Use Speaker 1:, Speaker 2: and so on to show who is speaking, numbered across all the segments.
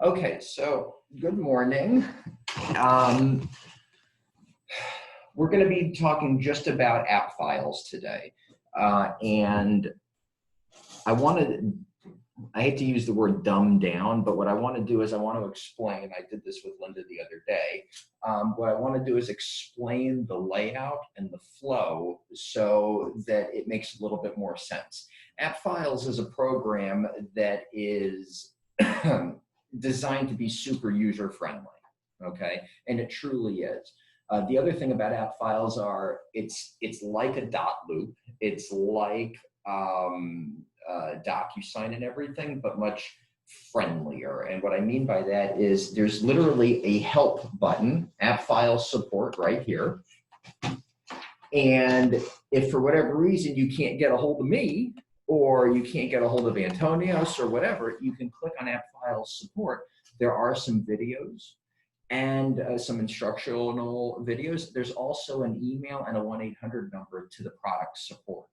Speaker 1: Okay, so good morning. We're going to be talking just about app files today. And I hate to use the word dumb down, but what I want to do is I want to explain, I did this with Linda the other day. What I want to do is explain the layout and the flow so that it makes a little bit more sense. Appfiles is a program that is designed to be super user-friendly, okay? And it truly is. The other thing about Appfiles are it's like a dot loop. It's like DocuSign and everything, but much friendlier. And what I mean by that is there's literally a help button, Appfiles support right here. And if for whatever reason you can't get a hold of me, or you can't get a hold of Antonios or whatever, you can click on Appfiles support. There are some videos and some instructional videos. There's also an email and a 1-800 number to the product support.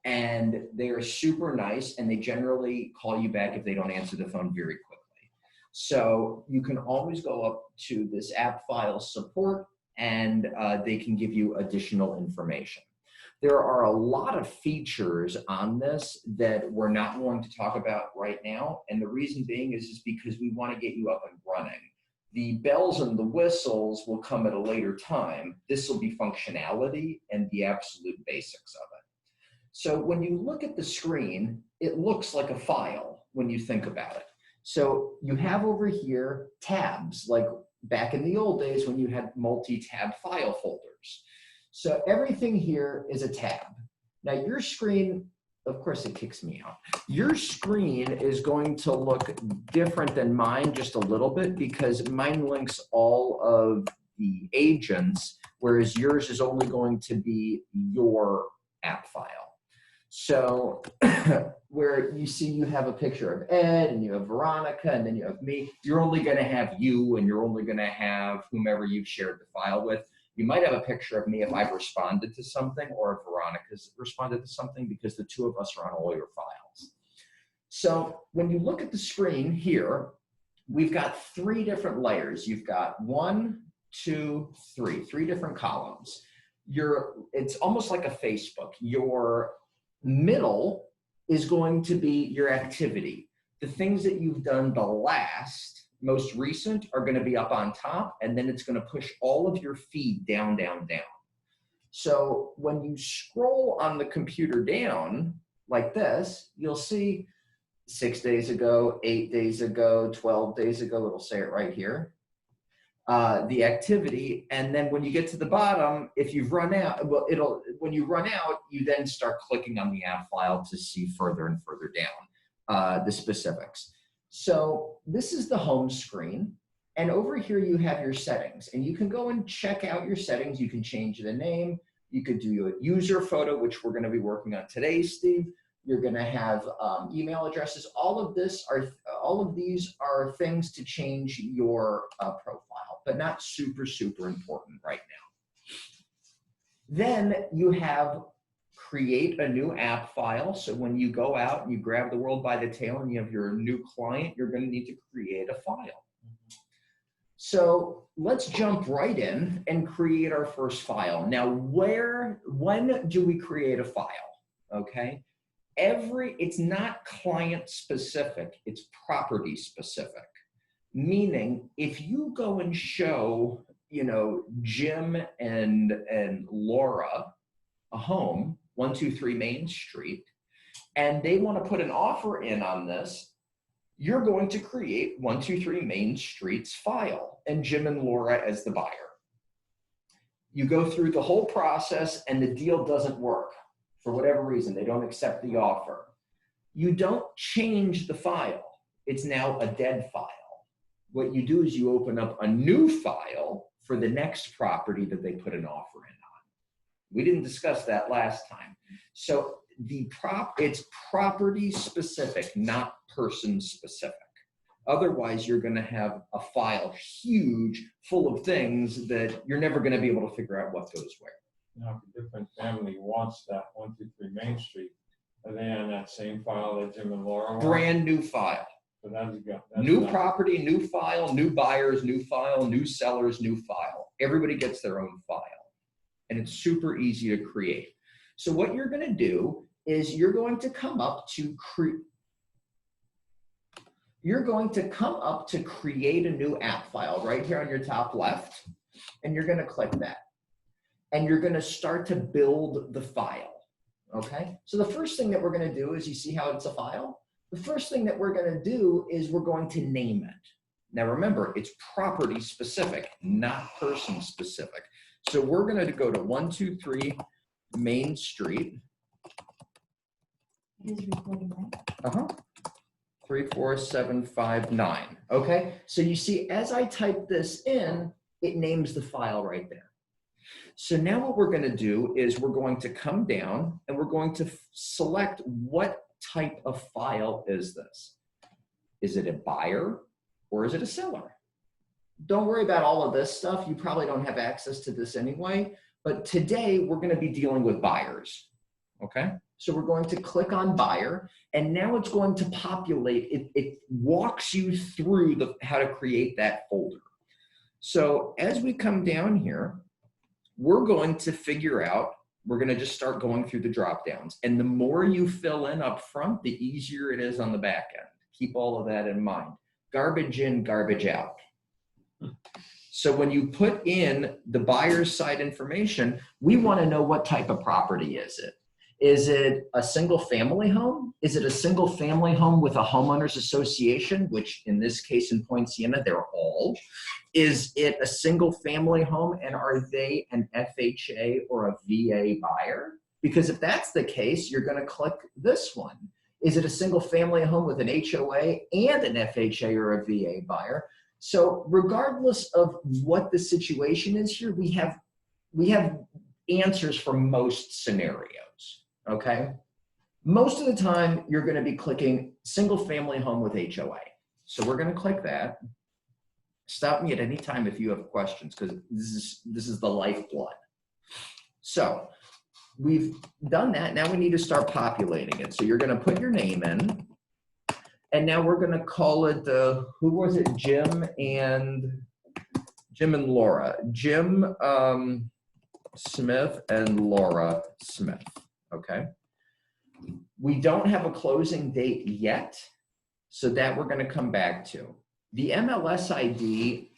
Speaker 1: And they are super nice, and they generally call you back if they don't answer the phone very quickly. So you can always go up to this Appfiles support, and they can give you additional information. There are a lot of features on this that we're not going to talk about right now, and the reason being is because we want to get you up and running. The bells and the whistles will come at a later time. This will be functionality and the absolute basics of it. So when you look at the screen, it looks like a file when you think about it. So you have over here tabs, like back in the old days when you had multi-tab file folders. So everything here is a tab. Now your screen, of course it kicks me out. Your screen is going to look different than mine just a little bit because mine links all of the agents, whereas yours is only going to be your app file. So where you see you have a picture of Ed and you have Veronica and then you have me, you're only going to have you and you're only going to have whomever you've shared the file with. You might have a picture of me if I've responded to something or if Veronica's responded to something because the two of us are on all your files. So when you look at the screen here, we've got three different layers. You've got 1, 2, 3 different columns. It's almost like a Facebook. Your middle is going to be your activity. The things that you've done most recent are going to be up on top, and then it's going to push all of your feed down, down, down. So when you scroll on the computer down like this, you'll see 6 days ago, 8 days ago, 12 days ago, it'll say it right here. The activity, and then when you get to the bottom, if you've run out, well, when you run out, you then start clicking on the app file to see further and further down the specifics. So this is the home screen, and over here you have your settings, and you can go and check out your settings. You can change the name. You could do a user photo, which we're going to be working on today, Steve. You're going to have email addresses. All of these are things to change your profile, but not super, super important right now. Then you have create a new app file. So when you go out and you grab the world by the tail and you have your new client, you're going to need to create a file. So let's jump right in and create our first file. Now, when do we create a file? Okay. It's not client specific, it's property specific. Meaning if you go and show, Jim and Laura a home, 123 Main Street, and they want to put an offer in on this, you're going to create 123 Main Street's file and Jim and Laura as the buyer. You go through the whole process and the deal doesn't work. For whatever reason, they don't accept the offer. You don't change the file. It's now a dead file. What you do is you open up a new file for the next property that they put an offer in on. We didn't discuss that last time. So it's property specific, not person specific. Otherwise, you're going to have a file huge, full of things that you're never going to be able to figure out what goes where.
Speaker 2: Now, if a different family wants that 123 Main Street, are they on that same file that Jim and Laura want?
Speaker 1: Brand new file.
Speaker 2: So that's good.
Speaker 1: New property, new file, new buyers, new file, new sellers, new file. Everybody gets their own file. And it's super easy to create. So what you're going to do is you're going to come up to create a new app file right here on your top left. And you're going to click that. And you're going to start to build the file. Okay? So the first thing that we're going to do is, you see how it's a file? The first thing that we're going to do is we're going to name it. Now remember, it's property specific, not person specific. So we're going to go to 123 Main Street.
Speaker 3: It is recording, right?
Speaker 1: 34759. Okay, so you see, as I type this in, it names the file right there. So now what we're going to do is we're going to come down and we're going to select what type of file is this. Is it a buyer or is it a seller? Don't worry about all of this stuff. You probably don't have access to this anyway, but today we're going to be dealing with buyers. Okay, so we're going to click on buyer, and now it's going to populate. It walks you through how to create that folder. So as we come down here, we're going to figure out, we're going to just start going through the drop downs. And the more you fill in up front, the easier it is on the back end. Keep all of that in mind. Garbage in, garbage out. So when you put in the buyer's side information, we want to know what type of property is it. Is it a single family home? Is it a single family home with a homeowners association, which in this case in Point Siena, they're all? Is it a single family home, and are they an FHA or a VA buyer? Because if that's the case, you're going to click this one. Is it a single family home with an HOA and an FHA or a VA buyer? So regardless of what the situation is here, we have answers for most scenarios, okay? Most of the time, you're going to be clicking single family home with HOA. So we're going to click that. Stop me at any time if you have questions, because this is the lifeblood. So we've done that. Now we need to start populating it. So you're going to put your name in. And now we're going to call it, who was it? Jim and Laura. Jim Smith and Laura Smith. Okay. We don't have a closing date yet, so that we're going to come back to. The MLS ID,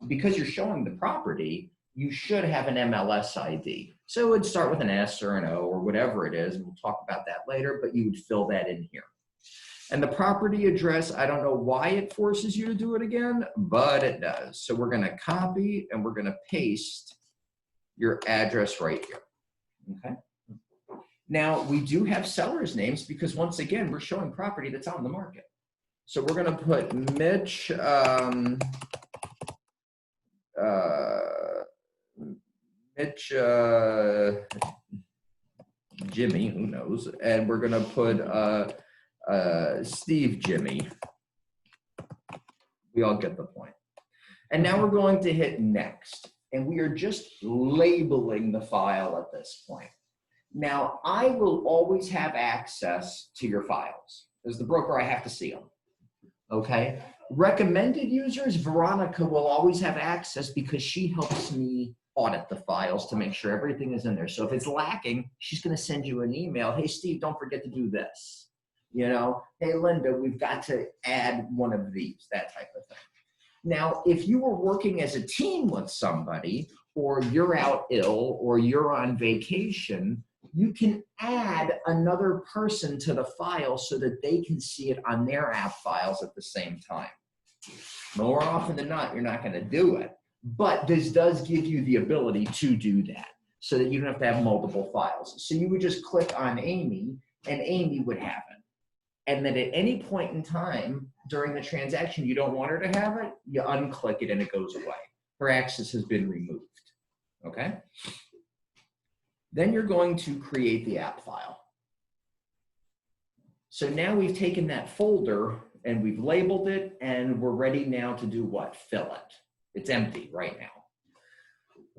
Speaker 1: because you're showing the property, you should have an MLS ID. So it would start with an S or an O or whatever it is, and we'll talk about that later, but you would fill that in here. And the property address, I don't know why it forces you to do it again, but it does. So we're going to copy and we're going to paste your address right here. Okay. Now we do have sellers' names because once again, we're showing property that's on the market. So we're going to put Mitch, Jimmy, who knows, and we're going to put Steve Jimmy. We all get the point. And now we're going to hit next, and we are just labeling the file at this point. Now, I will always have access to your files. As the broker, I have to see them. Okay? Recommended users, Veronica will always have access because she helps me audit the files to make sure everything is in there. So if it's lacking, she's going to send you an email. Hey, Steve, don't forget to do this. You know, hey, Linda, we've got to add one of these, that type of thing. Now, if you were working as a team with somebody, or you're out ill, or you're on vacation, you can add another person to the file so that they can see it on their app files at the same time. More often than not, you're not going to do it, but this does give you the ability to do that so that you don't have to have multiple files. So you would just click on Amy, and Amy would have it. And then at any point in time during the transaction, you don't want her to have it, you unclick it and it goes away. Her access has been removed, okay? Then you're going to create the app file. So now we've taken that folder and we've labeled it, and we're ready now to do what? Fill it. It's empty right now.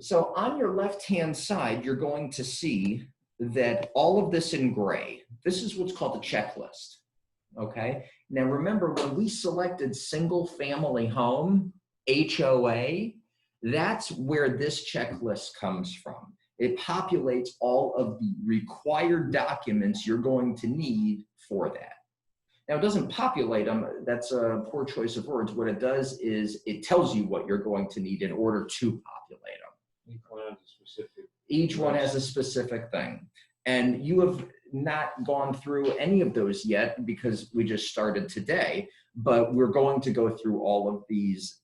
Speaker 1: So on your left-hand side, you're going to see that all of this in gray, this is what's called a checklist. okay? Now remember, when we selected single family home, HOA, that's where this checklist comes from. It populates all of the required documents you're going to need for that. Now, it doesn't populate them. That's a poor choice of words. What it does is it tells you what you're going to need in order to populate them.
Speaker 2: Each one has a specific.
Speaker 1: Each one has a specific thing. And you have not gone through any of those yet because we just started today, but we're going to go through all of these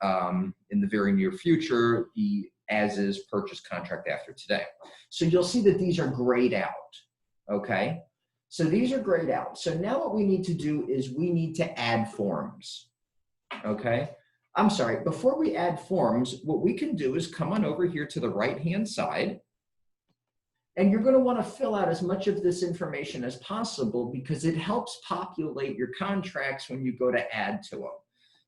Speaker 1: in the very near future, the as-is purchase contract after today. So you'll see that these are grayed out, okay? So these are grayed out. So now what we need to do is we need to add forms, okay? I'm sorry, before we add forms, what we can do is come on over here to the right-hand side, and you're going to want to fill out as much of this information as possible because it helps populate your contracts when you go to add to them.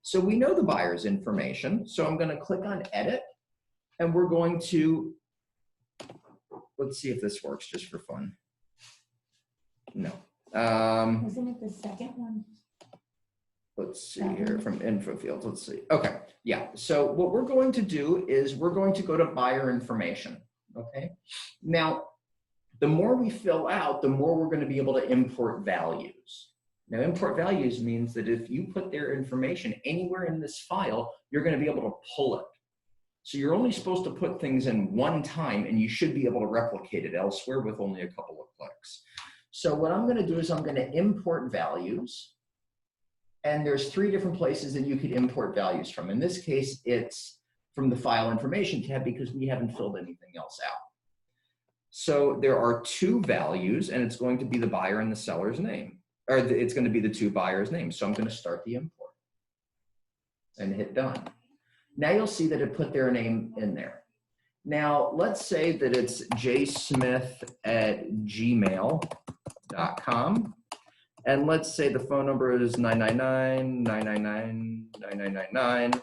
Speaker 1: So we know the buyer's information, so I'm going to click on Edit, and we're going to, let's see if this works just for fun. No.
Speaker 3: Isn't it the second one?
Speaker 1: Let's see here from info fields. Let's see. Okay. Yeah. So what we're going to do is we're going to go to buyer information. Okay. Now, the more we fill out, the more we're going to be able to import values. Now, import values means that if you put their information anywhere in this file, you're going to be able to pull it. So you're only supposed to put things in one time, and you should be able to replicate it elsewhere with only a couple of clicks. So what I'm going to do is I'm going to import values. And there's 3 different places that you could import values from. In this case, it's from the file information tab because we haven't filled anything else out. So there are 2 values, and it's going to be the buyer and the seller's name, or it's going to be the 2 buyers' names. So I'm going to start the import and hit done. Now you'll see that it put their name in there. Now let's say that it's jsmith@gmail.com. And let's say the phone number is 999-999-9999,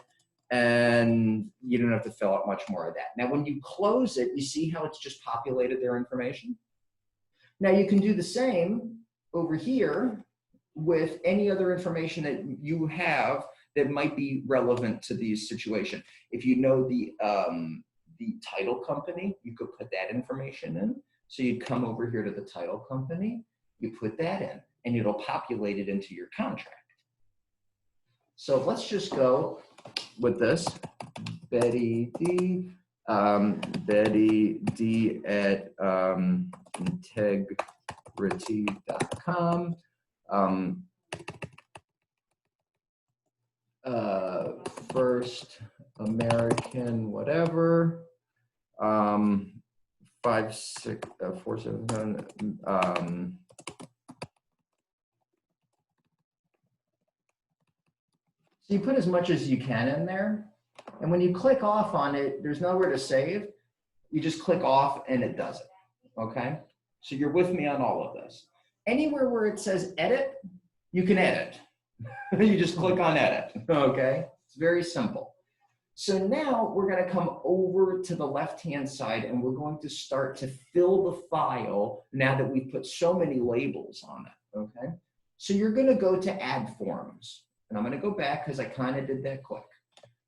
Speaker 1: and you don't have to fill out much more of that. Now, when you close it, you see how it's just populated their information? Now, you can do the same over here with any other information that you have that might be relevant to the situation. If you know the title company, you could put that information in. So you'd come over here to the title company, you put that in, and it'll populate it into your contract. So let's just go with this, Betty D at integrity.com. First American whatever, 479. So you put as much as you can in there, and when you click off on it, there's nowhere to save. You just click off and it does it, okay? So you're with me on all of this. Anywhere where it says edit, you can edit. You just click on edit, okay? It's very simple. So now we're gonna come over to the left-hand side and we're going to start to fill the file now that we've put so many labels on it, okay? So you're gonna go to add forms. And I'm going to go back because I kind of did that quick.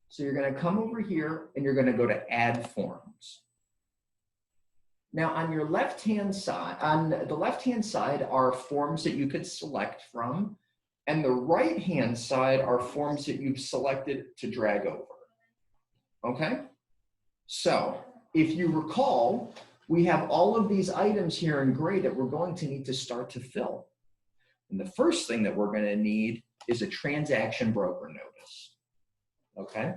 Speaker 1: So you're going to come over here and you're going to go to add forms. Now on your left-hand side, on the left-hand side are forms that you could select from, and the right-hand side are forms that you've selected to drag over. Okay? So if you recall, we have all of these items here in gray that we're going to need to start to fill. And the first thing that we're going to need is a transaction broker notice, okay?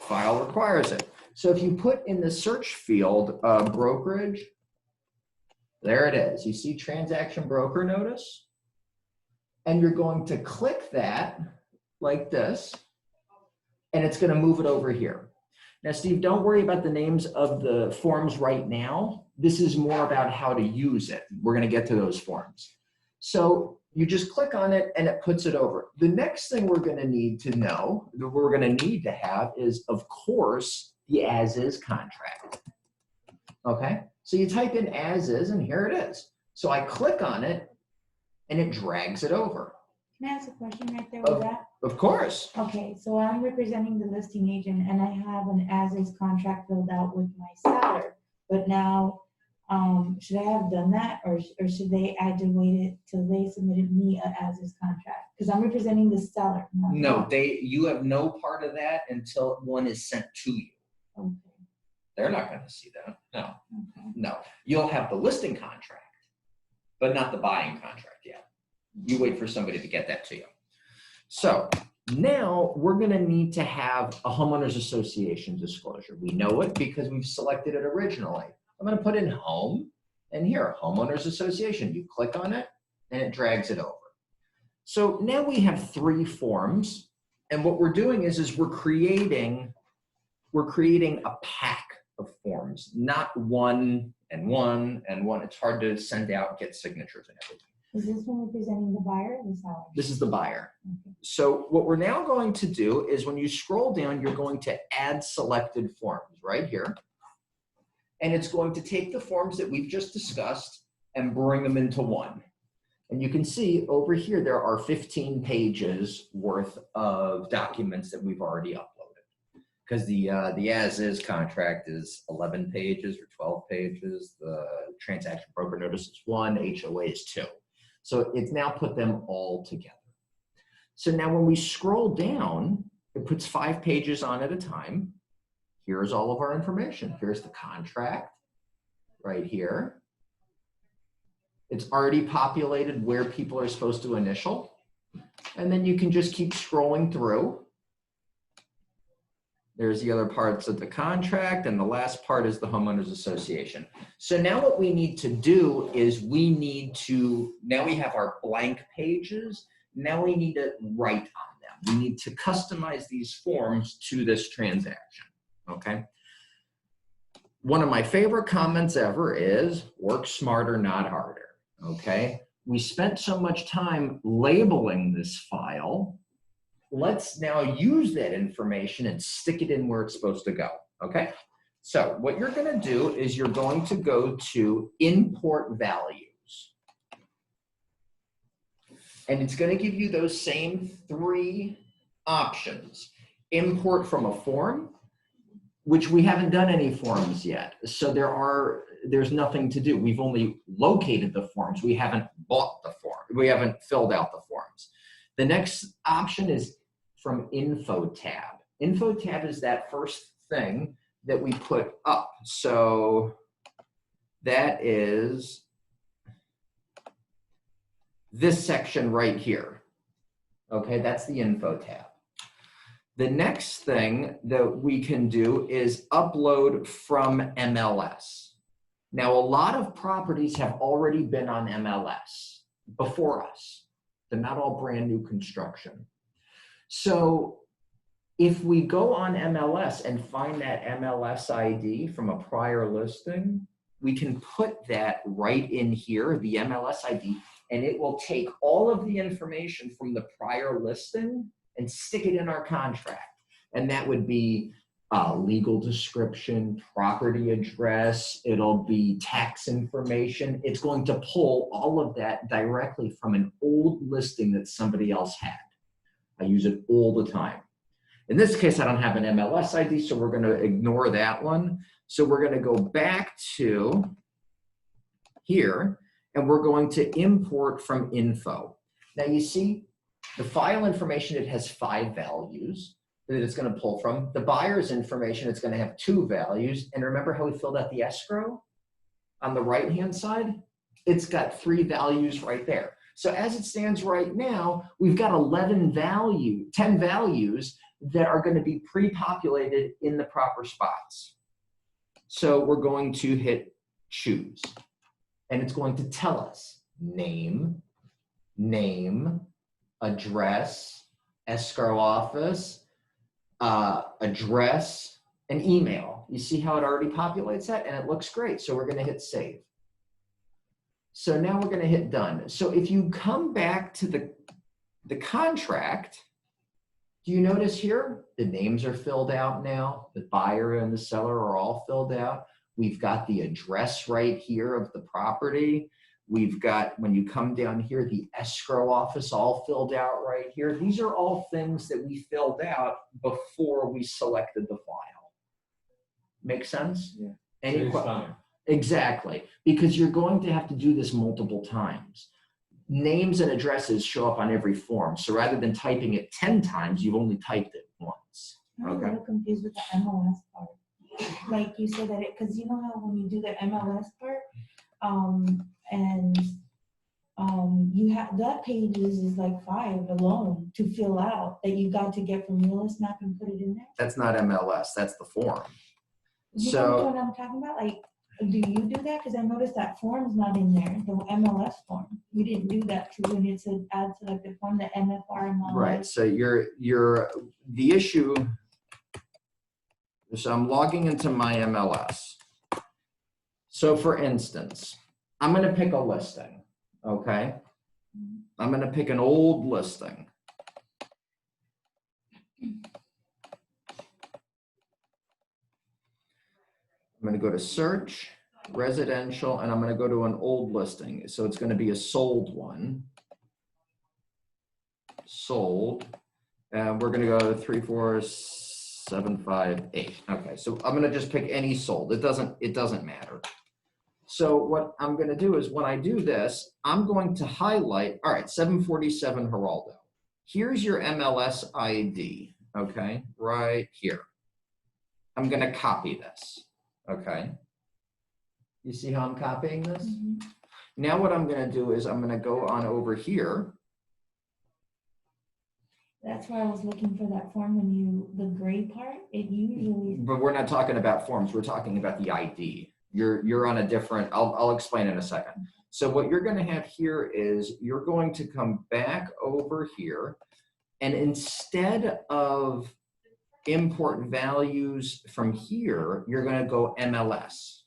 Speaker 1: File requires it. So if you put in the search field brokerage, there it is. You see transaction broker notice? And you're going to click that like this, and it's going to move it over here. Now, Steve, don't worry about the names of the forms right now. This is more about how to use it. We're going to get to those forms. So you just click on it and it puts it over. The next thing we're going to need to know, that we're going to need to have is, of course, the as-is contract. Okay, so you type in as-is and here it is. So I click on it and it drags it over.
Speaker 3: May I ask a question right there
Speaker 1: Oh.
Speaker 3: with that?
Speaker 1: Of course.
Speaker 3: Okay, so I'm representing the listing agent and I have an as-is contract filled out with my seller. But now, should I have done that or should they, I had to wait it till they submitted me a as-is contract? Because I'm representing the seller. not
Speaker 1: No,
Speaker 3: them.
Speaker 1: you have no part of that until one is sent to you.
Speaker 3: Okay,
Speaker 1: They're not going to see that. No,
Speaker 3: okay.
Speaker 1: no. You'll have the listing contract, but not the buying contract yet. You wait for somebody to get that to you. So now we're going to need to have a homeowners association disclosure. We know it because we've selected it originally. I'm going to put in home and here, homeowners association. You click on it and it drags it over. So now we have 3 forms. And what we're doing is we're creating a pack of forms, not one and one and one. It's hard to send out, get signatures and everything.
Speaker 3: Is this one representing the buyer or the seller?
Speaker 1: This is the buyer.
Speaker 3: Okay.
Speaker 1: So what we're now going to do is when you scroll down, you're going to add selected forms right here. And it's going to take the forms that we've just discussed and bring them into one. And you can see over here, there are 15 pages worth of documents that we've already uploaded. Because the as-is contract is 11 pages or 12 pages. The transaction broker notice is 1, HOA is 2. So it's now put them all together. So now when we scroll down, it puts 5 pages on at a time. Here's all of our information. Here's the contract right here. It's already populated where people are supposed to initial. And then you can just keep scrolling through. There's the other parts of the contract, and the last part is the homeowners association. So now what we need to do is now we have our blank pages. Now we need to write on them. We need to customize these forms to this transaction, okay? One of my favorite comments ever is work smarter, not harder, okay? We spent so much time labeling this file. Let's now use that information and stick it in where it's supposed to go, okay? So what you're gonna do is you're going to go to import values. And it's gonna give you those same 3 options. Import from a form, which we haven't done any forms yet. So there's nothing to do. We've only located the forms. We haven't bought the form. We haven't filled out the forms. The next option is from info tab. Info tab is that first thing that we put up. So that is this section right here. Okay, that's the info tab. The next thing that we can do is upload from MLS. Now, a lot of properties have already been on MLS before us. They're not all brand new construction. So if we go on MLS and find that MLS ID from a prior listing, we can put that right in here, the MLS ID, and it will take all of the information from the prior listing and stick it in our contract. And that would be legal description, property address, it'll be tax information. It's going to pull all of that directly from an old listing that somebody else had. I use it all the time. In this case, I don't have an MLS ID, so we're going to ignore that one. So we're going to go back to here, and we're going to import from info. Now you see the file information, it has 5 values that it's going to pull from. The buyer's information, it's going to have 2 values. And remember how we filled out the escrow on the right-hand side? It's got 3 values right there. So as it stands right now, we've got 10 values that are going to be pre-populated in the proper spots. So we're going to hit choose, and it's going to tell us name, address, escrow office, address, and email. You see how it already populates that, and it looks great. So we're going to hit save. So now we're going to hit done. So if you come back to the contract, do you notice here the names are filled out now? The buyer and the seller are all filled out. We've got the address right here of the property. We've got, when you come down here, the escrow office all filled out right here. These are all things that we filled out before we selected the file. Make sense?
Speaker 2: Yeah.
Speaker 1: Any
Speaker 2: Saves
Speaker 1: questions?
Speaker 2: time.
Speaker 1: Exactly, because you're going to have to do this multiple times. Names and addresses show up on every form. So rather than typing it 10 times, you've only typed it once.
Speaker 3: I'm a
Speaker 1: Okay.
Speaker 3: little confused with the MLS part. Like you said that because you know how when you do the MLS part, you have that page is like 5 alone to fill out that you got to get from Realist Map and put it in there.
Speaker 1: That's not MLS, that's the form.
Speaker 3: You know what I'm talking about? Like, do you do that? Because I noticed that form's not in there, the MLS form. We didn't do that too when it said add selected form, the MFR MLS.
Speaker 1: Right, so the issue, so I'm logging into my MLS. So for instance, I'm gonna pick a listing, okay? I'm gonna pick an old listing. I'm gonna go to search, residential, and I'm gonna go to an old listing. So it's gonna be a sold one. Sold, and we're gonna go 3, 4, 7, 5, 8. Okay, so I'm gonna just pick any sold. It doesn't matter. So what I'm gonna do is when I do this, I'm going to highlight, all right, 747 Geraldo. Here's your MLS ID, okay, right here. I'm gonna copy this, okay? You see how I'm copying this?
Speaker 3: Mm-hmm.
Speaker 1: Now what I'm gonna do is I'm gonna go on over here.
Speaker 3: That's why I was looking for that form when the gray part, it usually.
Speaker 1: But we're not talking about forms, we're talking about the ID. You're on a different, I'll explain in a second. So what you're gonna have here is you're going to come back over here, and instead of import values from here, you're gonna go MLS,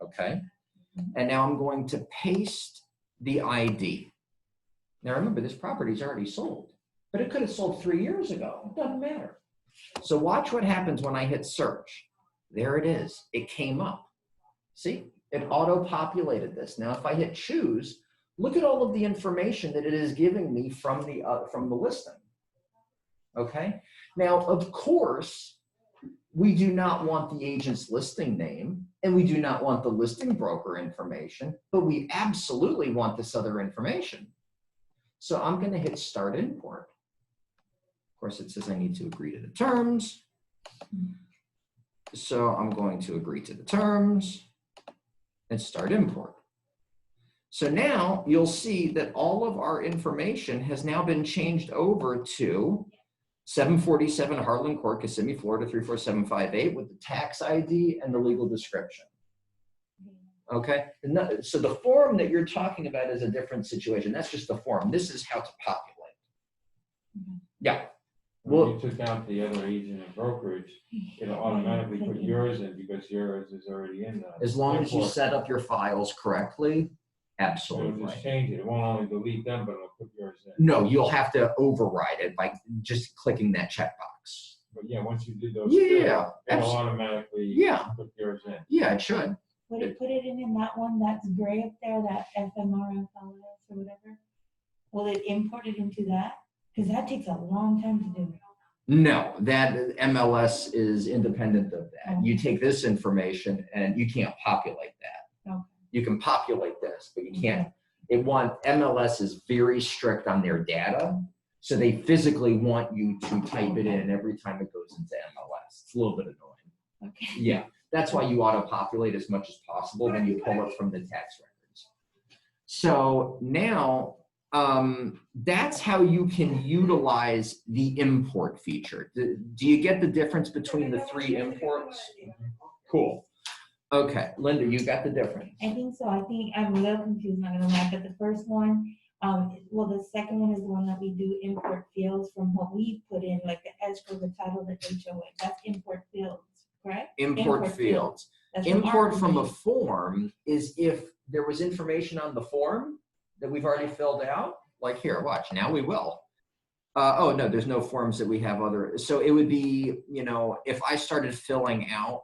Speaker 1: okay? And now I'm going to paste the ID. Now remember, this property is already sold, but it could have sold 3 years ago, it doesn't matter. So watch what happens when I hit search. There it is, it came up. See, it auto-populated this. Now, if I hit choose, look at all of the information that it is giving me from the listing. Okay. Now, of course, we do not want the agent's listing name, and we do not want the listing broker information, but we absolutely want this other information. So I'm going to hit start import. Of course, it says I need to agree to the terms. So I'm going to agree to the terms and start import. So now you'll see that all of our information has now been changed over to 747 Harlan Court, Kissimmee, Florida 34758 with the tax ID and the legal description. Okay, so the form that you're talking about is a different situation. That's just the form. This is how to populate. Yeah.
Speaker 2: When you took out the other agent and brokerage, it'll automatically put yours in because yours is already in there.
Speaker 1: As long as you set up your files correctly, absolutely.
Speaker 2: It'll just change it. It won't only delete them, but it'll put yours in.
Speaker 1: No, you'll have to override it by just clicking that checkbox.
Speaker 2: But yeah, once you did those,
Speaker 1: Yeah,
Speaker 2: it'll automatically put yours in.
Speaker 1: Yeah, it should.
Speaker 3: Would it put it in that one that's gray up there, that FMR, FLS or whatever? Will it import it into that? Because that takes a long time to do.
Speaker 1: No, that MLS is independent of that. You take this information and you can't populate that.
Speaker 3: Okay.
Speaker 1: You can populate this, but you can't. MLS is very strict on their data. So they physically want you to type it in every time it goes into MLS. It's a little bit annoying.
Speaker 3: Okay.
Speaker 1: Yeah, that's why you auto-populate as much as possible when you pull it from the tax records. So now, that's how you can utilize the import feature. Do you get the difference between the 3 imports? Cool. Okay, Linda, you got the difference.
Speaker 3: I think so. I think I'm a little confused, not gonna lie, but the first one, well, the second one is the one that we do import fields from what we put in, like the escrow, the title, the HOA. That's import fields, correct?
Speaker 1: Import fields.
Speaker 3: That's
Speaker 1: Import from a
Speaker 3: domain.
Speaker 1: form is if there was information on the form that we've already filled out. Like here, watch, now we will. Oh no, there's no forms that we have other. So it would be, you know, if I started filling out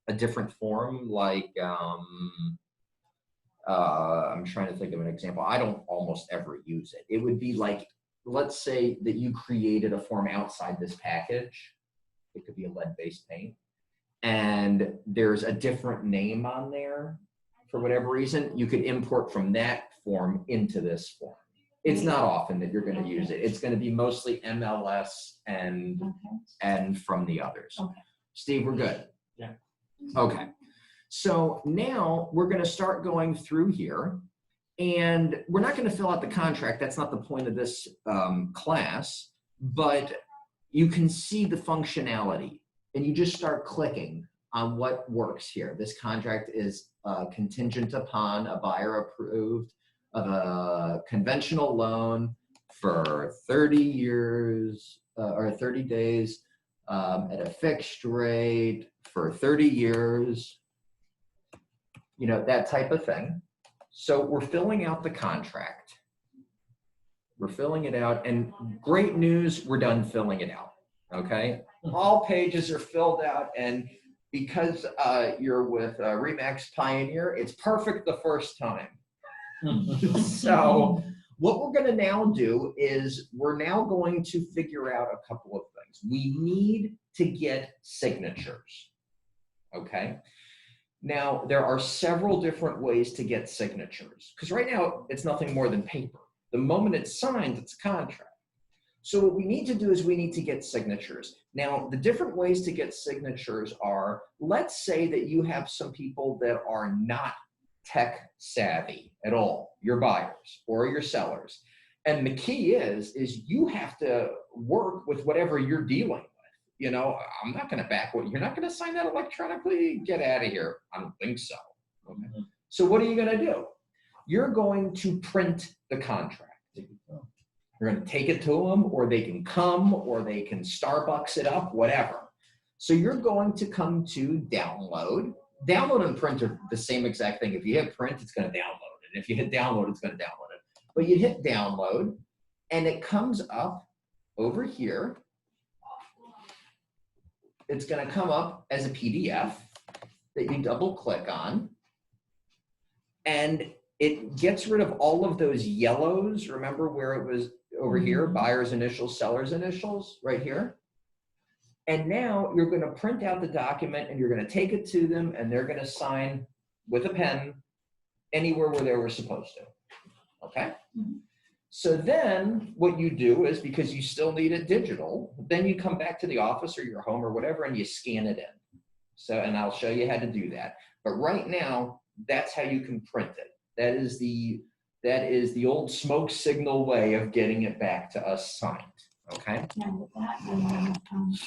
Speaker 1: a different form, like I'm trying to think of an example. I don't almost ever use it. It would be like, let's say that you created a form outside this package. It could be a lead-based paint, and there's a different name on there for whatever reason. You could import from that form into this form. It's not often that you're going to use it. It's going to be mostly MLS and from the others.
Speaker 3: Okay.
Speaker 1: Steve, we're good?
Speaker 2: Yeah.
Speaker 1: Okay. So now we're going to start going through here, and we're not going to fill out the contract. That's not the point of this class, but you can see the functionality, and you just start clicking on what works here. This contract is contingent upon a buyer approved of a conventional loan for 30 years or 30 days at a fixed rate for 30 years, you know, that type of thing. So we're filling out the contract. We're filling it out, and great news, we're done filling it out, okay? All pages are filled out, and because you're with Remax Pioneer, it's perfect the first time. So what we're going to now do is we're now going to figure out a couple of things. We need to get signatures, okay? Now, there are several different ways to get signatures, because right now it's nothing more than paper. The moment it's signed, it's a contract. So what we need to do is we need to get signatures. Now, the different ways to get signatures are, let's say that you have some people that are not tech savvy at all, your buyers or your sellers. And the key is you have to work with whatever you're dealing with. You know, I'm not going to back what you're not going to sign that electronically. Get out of here. I don't think so. Okay. So what are you going to do? You're going to print the contract. You're going to take it to them, or they can come, or they can Starbucks it up, whatever. So you're going to come to download. Download and print are the same exact thing. If you hit print, it's going to download it. If you hit download, it's going to download it. But you hit download, and it comes up over here. It's going to come up as a PDF that you double click on, and it gets rid of all of those yellows. Remember where it was over here, buyer's initials, seller's initials, right here. And now you're going to print out the document, and you're going to take it to them, and they're going to sign with a pen anywhere where they were supposed to. Okay? So then what you do is, because you still need it digital, then you come back to the office or your home or whatever, and you scan it in. So, and I'll show you how to do that. But right now, that's how you can print it. That is the old smoke signal way of getting it back to us signed. Okay.
Speaker 3: Now with that, then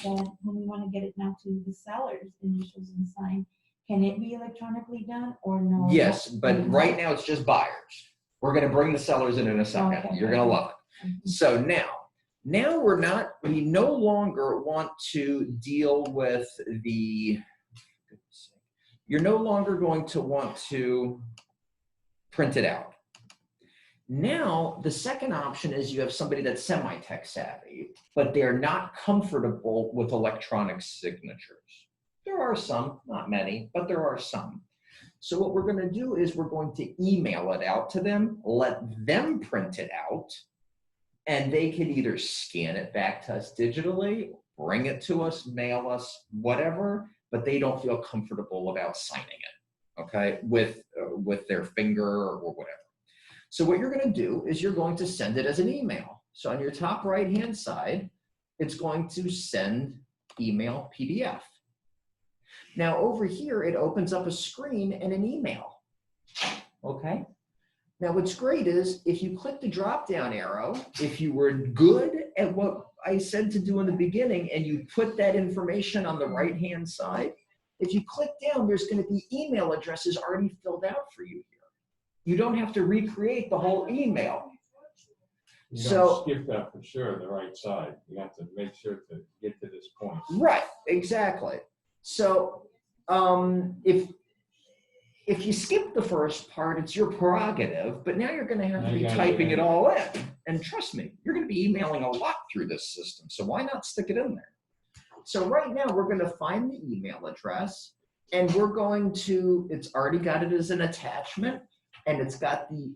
Speaker 3: when we want to get it now to the seller's initials and sign, can it be electronically done or no?
Speaker 1: Yes, but right now it's just buyers. We're going to bring the sellers in a second.
Speaker 3: Okay.
Speaker 1: You're going to love it. So now we no longer want to deal with you're no longer going to want to print it out. Now, the second option is you have somebody that's semi-tech savvy, but they're not comfortable with electronic signatures. There are some, not many, but there are some. So what we're going to do is we're going to email it out to them, let them print it out, and they can either scan it back to us digitally, bring it to us, mail us, whatever, but they don't feel comfortable about signing it, okay, with their finger or whatever. So what you're going to do is you're going to send it as an email. So on your top right-hand side, it's going to send email PDF. Now over here, it opens up a screen and an email, okay? Now what's great is if you click the drop-down arrow, if you were good at what I said to do in the beginning and you put that information on the right-hand side, if you click down, there's going to be email addresses already filled out for you here. You don't have to recreate the whole email.
Speaker 2: You don't skip that for sure, the right side. You have to make sure to get to this point.
Speaker 1: Right, exactly. So if you skip the first part, it's your prerogative, but now you're going to have to be typing it all in. And trust me, you're going to be emailing a lot through this system, so why not stick it in there? So right now, we're going to find the email address, and we're going to, it's already got it as an attachment, and it's got the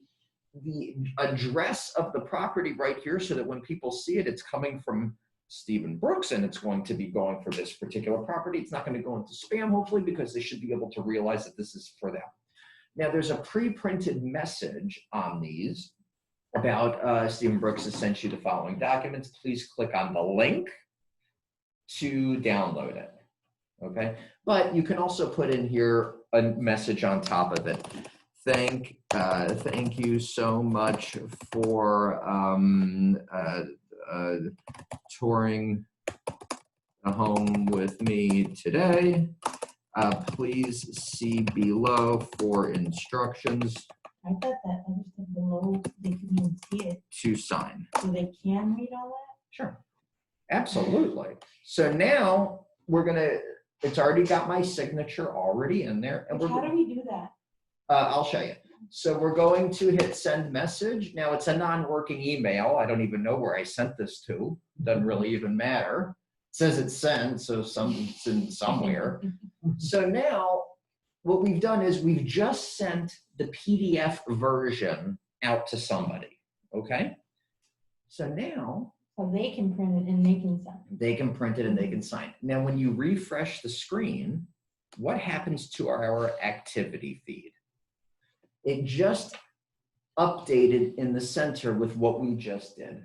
Speaker 1: address of the property right here, so that when people see it, it's coming from Stephen Brooks, and it's going to be going for this particular property. It's not going to go into spam, hopefully, because they should be able to realize that this is for them. Now, there's a pre-printed message on these about Stephen Brooks has sent you the following documents. Please click on the link to download it. Okay, but you can also put in here a message on top of it. Thank you so much for touring the home with me today. Please see below for instructions
Speaker 3: I thought that other stuff below, they couldn't even see it,
Speaker 1: to sign.
Speaker 3: so they can read all that?
Speaker 1: Sure, absolutely. So now we're gonna, it's already got my signature already in there, and
Speaker 3: How do we do that?
Speaker 1: I'll show you. So we're going to hit send message. Now it's a non-working email. I don't even know where I sent this to. Doesn't really even matter. It says it's sent, so it's in somewhere. So now what we've done is we've just sent the PDF version out to somebody, okay? So now
Speaker 3: So they can print it and they can sign.
Speaker 1: they can print it and they can sign it. Now when you refresh the screen, what happens to our activity feed? It just updated in the center with what we just did.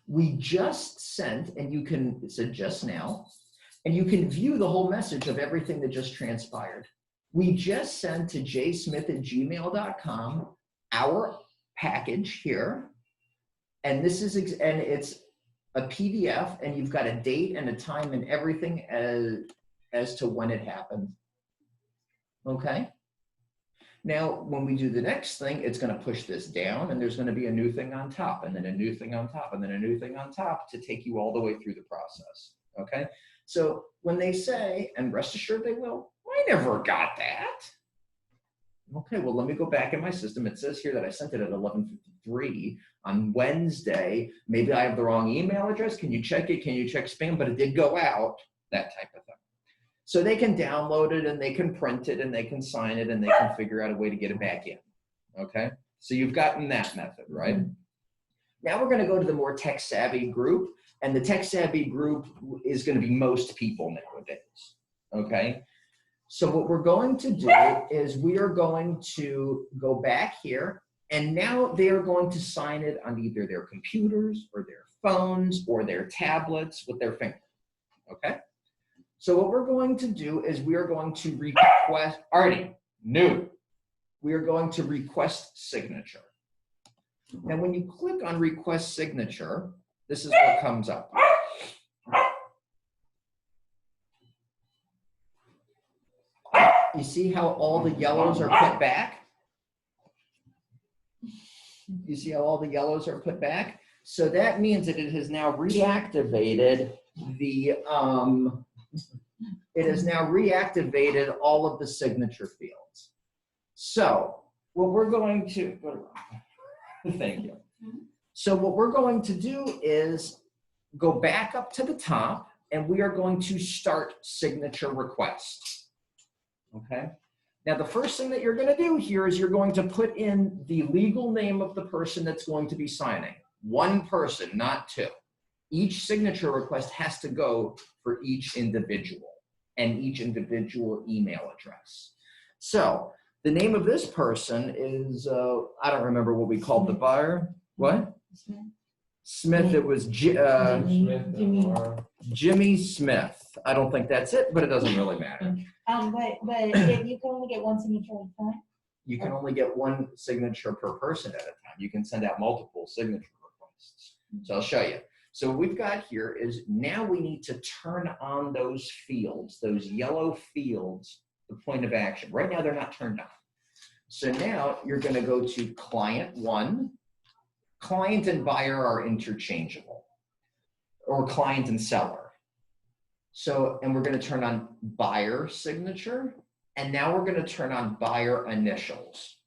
Speaker 1: We just sent, and you can, it said just now, and you can view the whole message of everything that just transpired. We just sent to jsmith@gmail.com our package here, and this is, and it's a PDF, and you've got a date and a time and everything as to when it happened. Okay? Now, when we do the next thing, it's going to push this down, and there's going to be a new thing on top, and then a new thing on top, and then a new thing on top to take you all the way through the process. Okay? So when they say, and rest assured they will, I never got that. Okay, well, let me go back in my system. It says here that I sent it at 11:53 on Wednesday. Maybe I have the wrong email address. Can you check it? Can you check spam? But it did go out, that type of thing. So they can download it, and they can print it, and they can sign it, and they can figure out a way to get it back in. Okay, so you've gotten that method, right? Mm-hmm. Now we're going to go to the more tech-savvy group, and the tech-savvy group is going to be most people nowadays. Okay, so what we're going to do is we are going to go back here, and now they are going to sign it on either their computers or their phones or their tablets with their finger. Okay. So what we're going to do is we are going to request, already, new. We are going to request signature. Now when you click on request signature, this is what comes up. You see how all the yellows are put back? You see how all the yellows are put back? So that means that it has now reactivated the, it has now reactivated all of the signature fields. So what we're going to, thank you. So what we're going to do is go back up to the top, and we are going to start signature requests. Okay. Now the first thing that you're going to do here is you're going to put in the legal name of the person that's going to be signing. One person, not two. Each signature request has to go for each individual and each individual email address. So the name of this person is, I don't remember what we called the buyer. What? Smith. It was Jimmy Smith. I don't think that's it, but it doesn't really matter.
Speaker 3: But if you can only get one signature at a time?
Speaker 1: You can only get one signature per person at a time. You can send out multiple signature requests. So I'll show you. So what we've got here is now we need to turn on those fields, those yellow fields, the point of action. Right now they're not turned on. So now you're going to go to client one. Client and buyer are interchangeable, or client and seller. So, and we're going to turn on buyer signature, and now we're going to turn on buyer initials.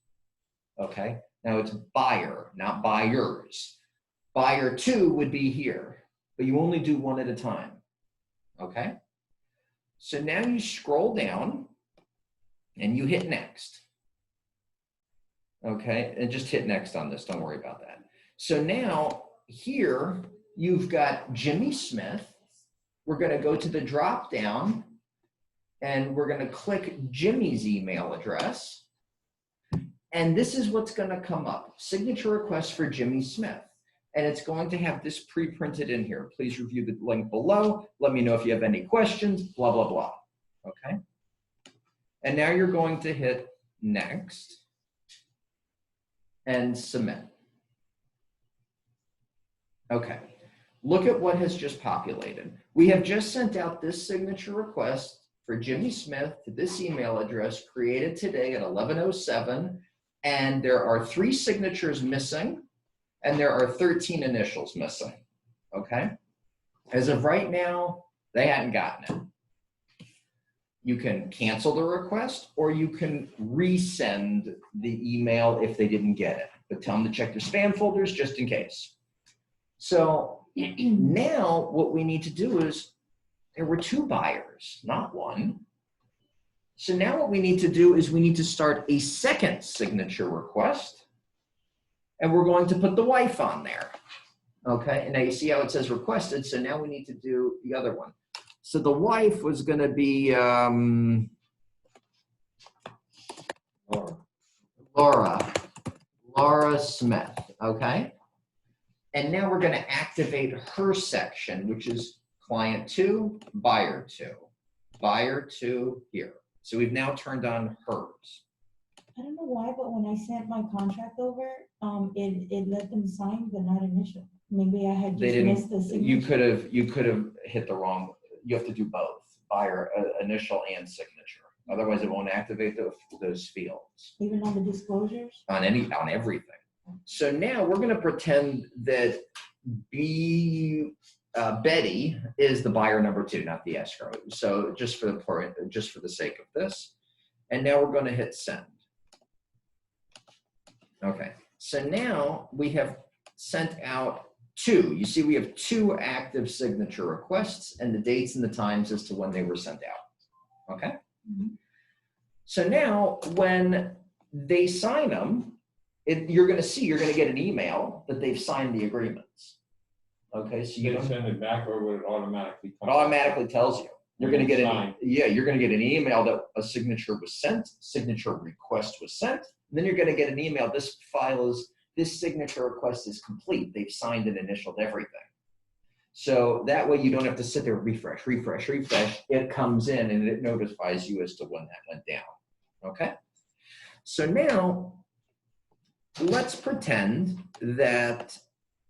Speaker 1: Okay, now it's buyer, not buyers. Buyer two would be here, but you only do one at a time. Okay, so now you scroll down and you hit next. Okay, and just hit next on this, don't worry about that. So now here you've got Jimmy Smith. We're gonna go to the drop down and we're gonna click Jimmy's email address. And this is what's gonna come up, signature request for Jimmy Smith. And it's going to have this pre-printed in here. Please review the link below. Let me know if you have any questions, blah, blah, blah, okay? And now you're going to hit next and submit. Okay, look at what has just populated. We have just sent out this signature request for Jimmy Smith to this email address created today at 11:07, and there are 3 signatures missing, and there are 13 initials missing, okay? As of right now, they hadn't gotten it. You can cancel the request, or you can resend the email if they didn't get it, but tell them to check their spam folders just in case. So now what we need to do is, there were 2 buyers, not 1. So now what we need to do is we need to start a second signature request, and we're going to put the wife on there. Okay, and now you see how it says requested, so now we need to do the other one. So the wife was gonna be Laura Smith, okay? And now we're gonna activate her section, which is client 2, buyer 2 here. So we've now turned on hers.
Speaker 3: I don't know why, but when I sent my contract over, it let them sign, but not initial. Maybe I had
Speaker 1: They
Speaker 3: just missed the signature.
Speaker 1: You could have hit the wrong, you have to do both, buyer, initial and signature. Otherwise it won't activate those fields.
Speaker 3: Even on the disclosures?
Speaker 1: On everything. So now we're gonna pretend that Betty is the buyer number 2, not the escrow. So just for the sake of this. And now we're gonna hit send. Okay, so now we have sent out 2. You see we have 2 active signature requests and the dates and the times as to when they were sent out, okay?
Speaker 3: Mhm.
Speaker 1: So now when they sign them, you're gonna get an email that they've signed the agreements. Okay, so you
Speaker 2: They
Speaker 1: don't,
Speaker 2: send it back, or would it automatically
Speaker 1: it
Speaker 2: come?
Speaker 1: automatically tells you. You're gonna get
Speaker 2: Signed.
Speaker 1: you're gonna get an email that a signature was sent, signature request was sent, and then you're gonna get an email, this signature request is complete. They've signed and initialed everything. So that way you don't have to sit there, refresh. It comes in and it notifies you as to when that went down, okay? So now, let's pretend that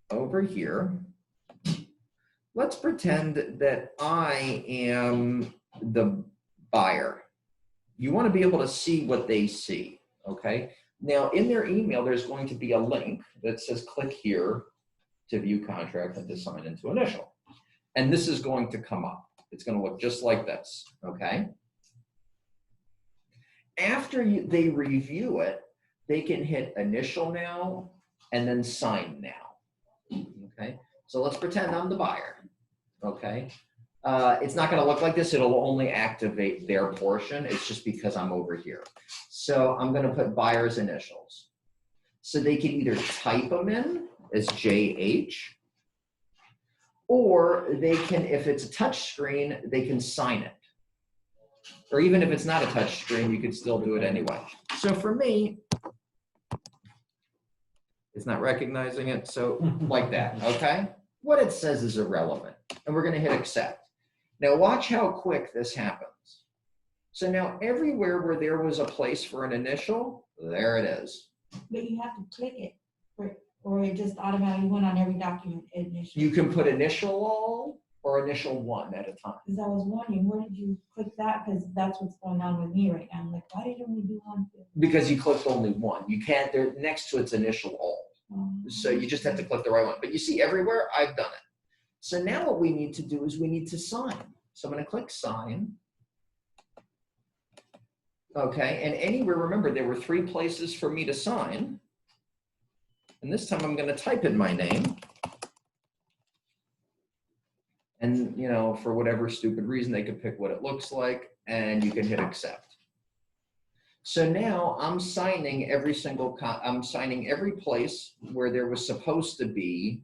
Speaker 1: over here, let's pretend that I am the buyer. You want to be able to see what they see, okay? Now, in their email, there's going to be a link that says click here to view contract and to sign into initial. And this is going to come up. It's going to look just like this, okay? After they review it, they can hit initial now and then sign now, okay? So let's pretend I'm the buyer, okay? It's not gonna look like this, it'll only activate their portion, it's just because I'm over here. So I'm gonna put buyer's initials. So they can either type them in as JH, or they can, if it's a touch screen, they can sign it. Or even if it's not a touch screen, you could still do it anyway. So for me, it's not recognizing it, so like that, okay? What it says is irrelevant, and we're gonna hit accept. Now watch how quick this happens. So now everywhere where there was a place for an initial, there it is.
Speaker 3: But you have to click it, or it just automatically went on every document initially.
Speaker 1: You can put initial all or initial 1 at a time.
Speaker 3: Because I was wondering, where did you click that? Because that's what's going on with me right now. I'm like, why did you only do 1?
Speaker 1: Because you clicked only 1. You can't, there next to it's initial all. So you just have to click the right one. But you see everywhere, I've done it. So now what we need to do is we need to sign. So I'm gonna click sign. Okay, and anywhere, remember there were 3 places for me to sign. And this time I'm gonna type in my name. And you know, for whatever stupid reason, they could pick what it looks like and you can hit accept. So now I'm signing every single, I'm signing every place where there was supposed to be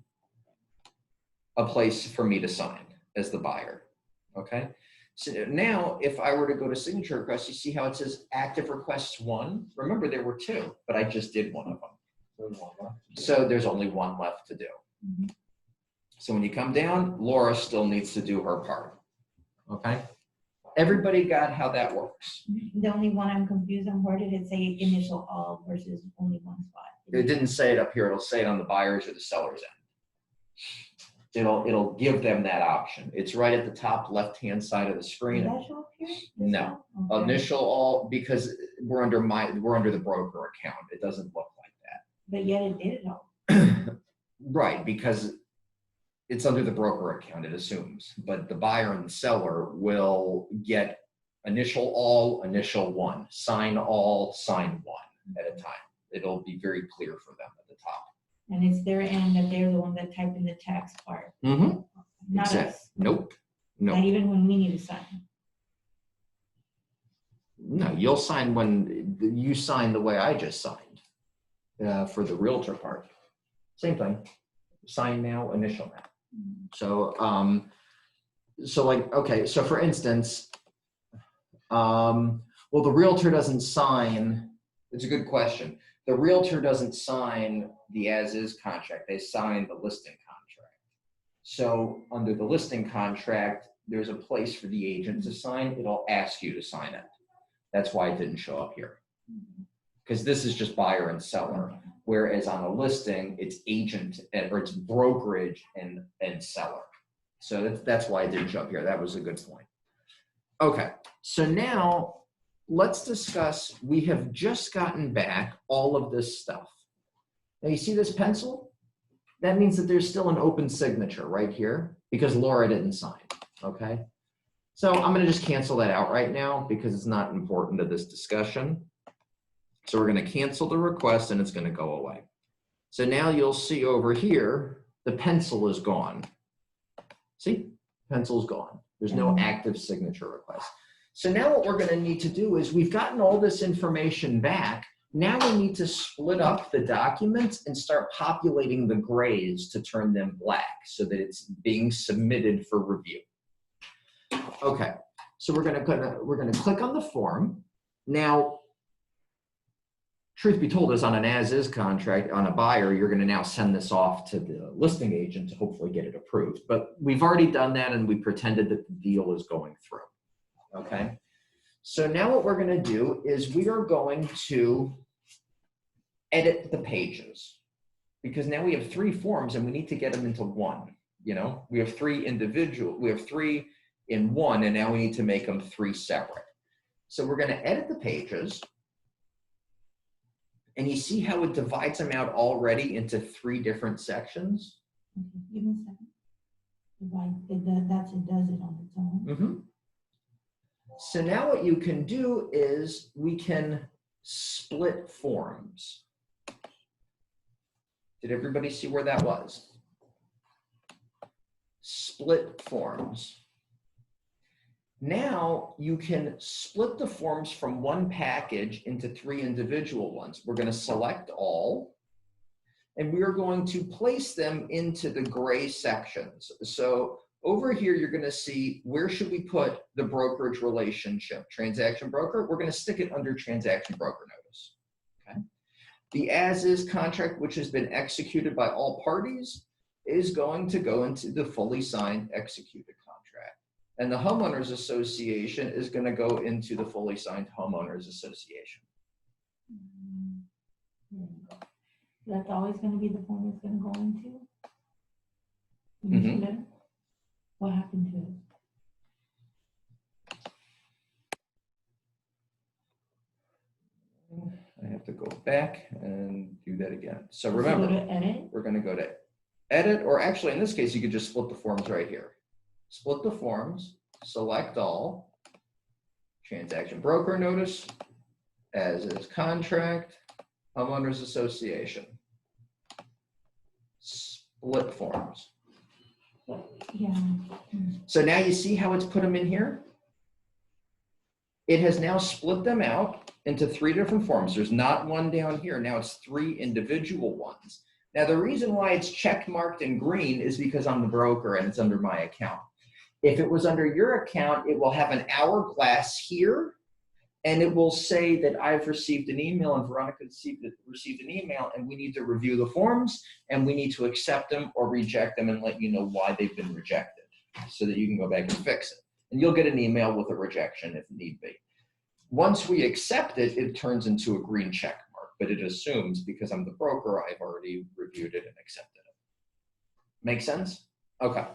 Speaker 1: a place for me to sign as the buyer, okay? So now if I were to go to signature requests, you see how it says active requests 1? Remember there were 2, but I just did one of them. So there's only 1 left to do.
Speaker 3: Mhm.
Speaker 1: So when you come down, Laura still needs to do her part, okay? Everybody got how that works?
Speaker 3: The only one I'm confused on, where did it say initial all versus only one spot?
Speaker 1: It didn't say it up here, it'll say it on the buyer's or the seller's end. It'll give them that option. It's right at the top left-hand side of the
Speaker 3: Does
Speaker 1: screen.
Speaker 3: that show up here?
Speaker 1: No.
Speaker 3: Okay.
Speaker 1: Initial all, because we're under the broker account. It doesn't look like
Speaker 3: But yet it did it all.
Speaker 1: that. Right, because it's under the broker account, it assumes. But the buyer and the seller will get initial all, initial 1, sign all, sign 1 at a time. It'll be very clear for them at the top.
Speaker 3: And it's their end that they're the one that typed in the text part.
Speaker 1: Mm-hmm.
Speaker 3: Not us.
Speaker 1: Nope.
Speaker 3: Not even when we need to sign.
Speaker 1: No, you'll sign when you sign the way I just signed for the realtor part. Same thing. Sign now, initial now. So, okay. So for instance, well, the realtor doesn't sign. It's a good question. The realtor doesn't sign the as-is contract. They sign the listing contract. So under the listing contract, there's a place for the agent to sign. It'll ask you to sign it. That's why it didn't show up here. Because this is just buyer and seller. Whereas on a listing, it's agent or it's brokerage and seller. So that's why it didn't show up here. That was a good point. Okay, so now let's discuss, we have just gotten back all of this stuff. Now you see this pencil? That means that there's still an open signature right here because Laura didn't sign, okay? So I'm gonna just cancel that out right now because it's not important to this discussion. So we're gonna cancel the request and it's gonna go away. So now you'll see over here, the pencil is gone. See, pencil's gone. There's no active signature request. So now what we're gonna need to do is we've gotten all this information back. Now we need to split up the documents and start populating the grays to turn them black so that it's being submitted for review. Okay, so we're gonna click on the form. Now, truth be told is on an as-is contract, on a buyer, you're gonna now send this off to the listing agent to hopefully get it approved. But we've already done that and we pretended that the deal is going through, okay? So now what we're gonna do is we are going to edit the pages because now we have 3 forms and we need to get them into 1, you know? We have 3 in 1 and now we need to make them 3 separate. So we're gonna edit the pages. And you see how it divides them out already into 3 different sections?
Speaker 3: Okay, give me a second. It does it on its own.
Speaker 1: Mm-hmm. So now what you can do is we can split forms. Did everybody see where that was? Split forms. Now you can split the forms from 1 package into 3 individual ones. We're going to select all, and we are going to place them into the gray sections. So over here, you're going to see where should we put the brokerage relationship? Transaction broker, we're going to stick it under transaction broker notice. Okay. The as-is contract, which has been executed by all parties, is going to go into the fully signed executed contract. And the homeowners association is going to go into the fully signed homeowners association.
Speaker 3: That's always going to be the form it's going to go into?
Speaker 1: Mm-hmm.
Speaker 3: What happened to it?
Speaker 1: I have to go back and do that again. So
Speaker 3: Go
Speaker 1: remember,
Speaker 3: to edit?
Speaker 1: we're going to go to edit, or actually in this case, you could just split the forms right here. Split the forms, select all, transaction broker notice, as is contract, homeowners association. Split forms.
Speaker 3: Yeah.
Speaker 1: So now you see how it's put them in here? It has now split them out into 3 different forms. There's not one down here. Now it's 3 individual ones. Now, the reason why it's check marked in green is because I'm the broker and it's under my account. If it was under your account, it will have an hourglass here, and it will say that I've received an email and Veronica received an email, and we need to review the forms and we need to accept them or reject them and let you know why they've been rejected so that you can go back and fix it. And you'll get an email with a rejection if need be. Once we accept it, it turns into a green check mark, but it assumes because I'm the broker, I've already reviewed it and accepted it. Make sense? Okay.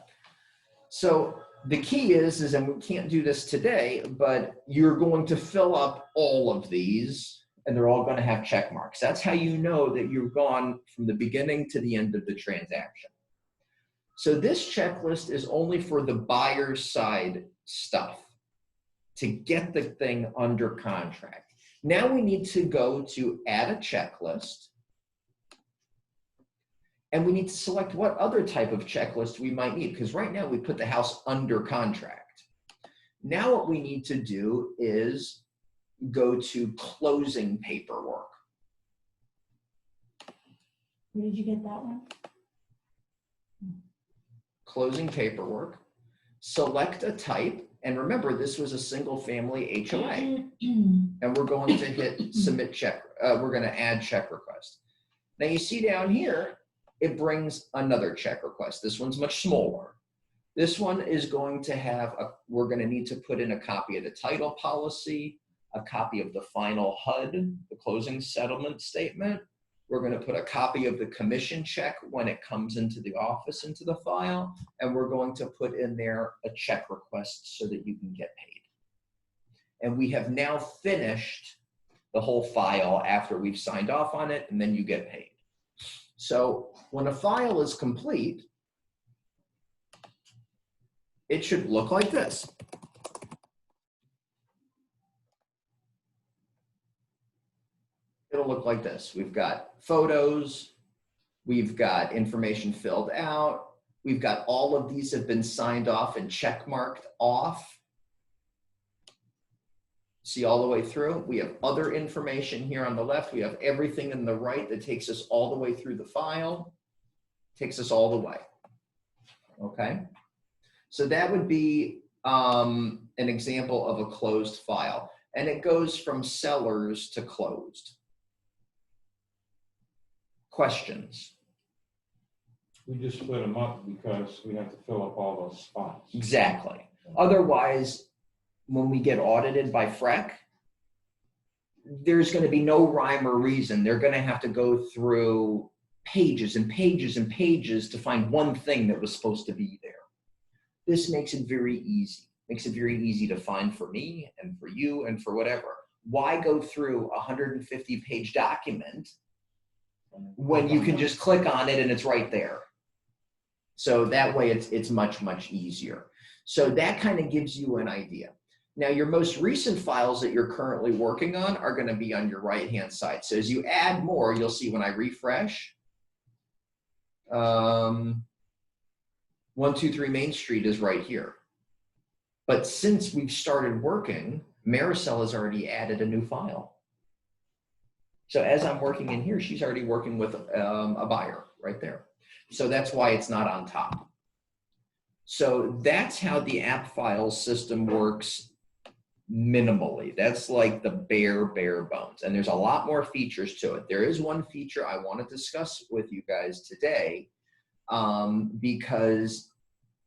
Speaker 1: So the key is, and we can't do this today, but you're going to fill up all of these and they're all going to have check marks. That's how you know that you've gone from the beginning to the end of the transaction. So this checklist is only for the buyer's side stuff to get the thing under contract. Now we need to go to add a checklist, and we need to select what other type of checklist we might need, because right now we put the house under contract. Now what we need to do is go to closing paperwork.
Speaker 3: Where did you get that one?
Speaker 1: Closing paperwork, select a type, and remember this was a single family HOA, and we're going to hit submit check. We're going to add check request. Now you see down here, it brings another check request. This one's much smaller. This one is going to have, we're going to need to put in a copy of the title policy, a copy of the final HUD, the closing settlement statement. We're going to put a copy of the commission check when it comes into the office, into the file, and we're going to put in there a check request so that you can get paid. And we have now finished the whole file after we've signed off on it, and then you get paid. So when a file is complete, it should look like this. It'll look like this. We've got photos, we've got information filled out, we've got all of these have been signed off and check marked off. See all the way through. We have other information here on the left. We have everything in the right that takes us all the way through the file, takes us all the way. Okay. So that would be an example of a closed file, and it goes from sellers to closed. Questions?
Speaker 2: We just split them up because we have to fill up all those spots.
Speaker 1: Exactly. Otherwise, when we get audited by FREC, there's going to be no rhyme or reason. They're going to have to go through pages and pages and pages to find one thing that was supposed to be there. This makes it very easy. Makes it very easy to find for me and for you and for whatever. Why go through a 150-page document when you can just click on it and it's right there? So that way it's much, much easier. So that kind of gives you an idea. Now, your most recent files that you're currently working on are going to be on your right-hand side. So as you add more, you'll see when I refresh, 123 Main Street is right here. But since we've started working, Maricel has already added a new file. So as I'm working in here, she's already working with a buyer right there. So that's why it's not on top. So that's how the Appfiles system works minimally. That's like the bare bones. And there's a lot more features to it. There is one feature I want to discuss with you guys today because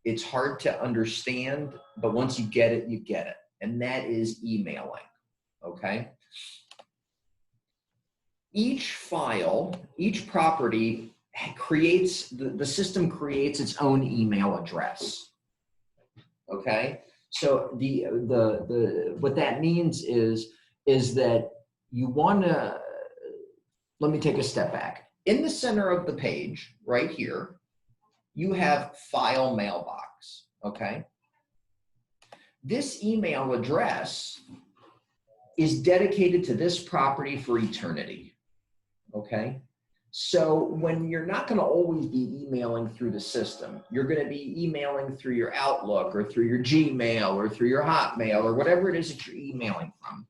Speaker 1: it's hard to understand, but once you get it, you get it. And that is emailing, okay? Each file, each property creates, the system creates its own email address, okay? So what that means is that you want to, let me take a step back. In the center of the page, right here, you have file mailbox, okay? This email address is dedicated to this property for eternity, okay? So when you're not going to always be emailing through the system, you're going to be emailing through your Outlook or through your Gmail or through your Hotmail or whatever it is that you're emailing from.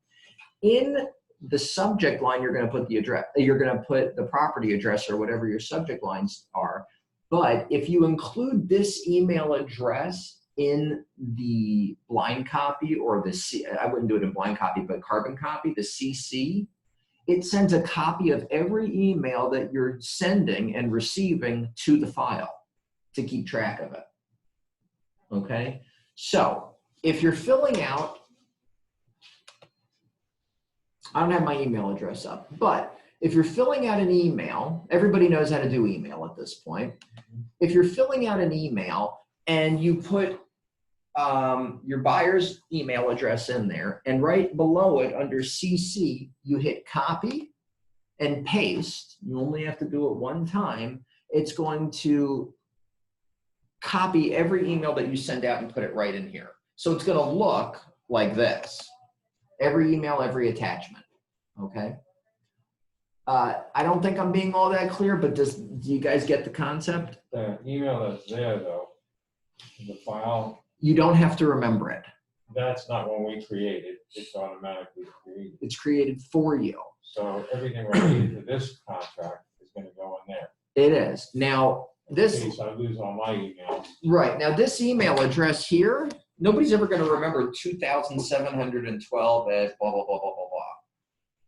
Speaker 1: In the subject line, you're going to put the address, you're going to put the property address or whatever your subject lines are. But if you include this email address in the blind copy or the C, I wouldn't do it in blind copy, but carbon copy, the CC, it sends a copy of every email that you're sending and receiving to the file to keep track of it. Okay? So if you're filling out, I don't have my email address up, but if you're filling out an email, everybody knows how to do email at this point. If you're filling out an email and you put your buyer's email address in there, and right below it under CC, you hit copy and paste. You only have to do it one time. It's going to copy every email that you send out and put it right in here. So it's going to look like this. Every email, every attachment, okay? I don't think I'm being all that clear, but do you guys get the concept?
Speaker 2: The email that's there though, the file,
Speaker 1: You don't have to remember it.
Speaker 2: that's not one we created, it's automatically created.
Speaker 1: It's created for you.
Speaker 2: So everything related to this contract is gonna go in there.
Speaker 1: It is. Now,
Speaker 2: In
Speaker 1: this,
Speaker 2: case I lose all my emails.
Speaker 1: right, now this email address here, nobody's ever going to remember 2712 as blah, blah, blah, blah, blah, blah.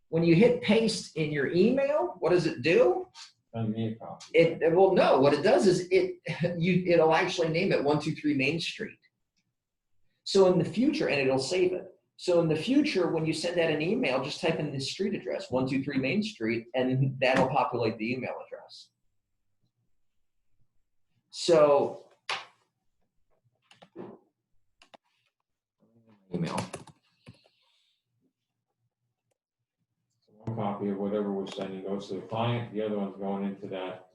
Speaker 1: When you hit paste in your email, what does it do?
Speaker 2: Send me a copy.
Speaker 1: Well, no, what it does is it'll actually name it 123 Main Street. So in the future, and it'll save it. So in the future, when you send out an email, just type in the street address, 123 Main Street, and that'll populate the email address. So, email.
Speaker 2: One copy of whatever we're sending goes to the client, the other one's going into that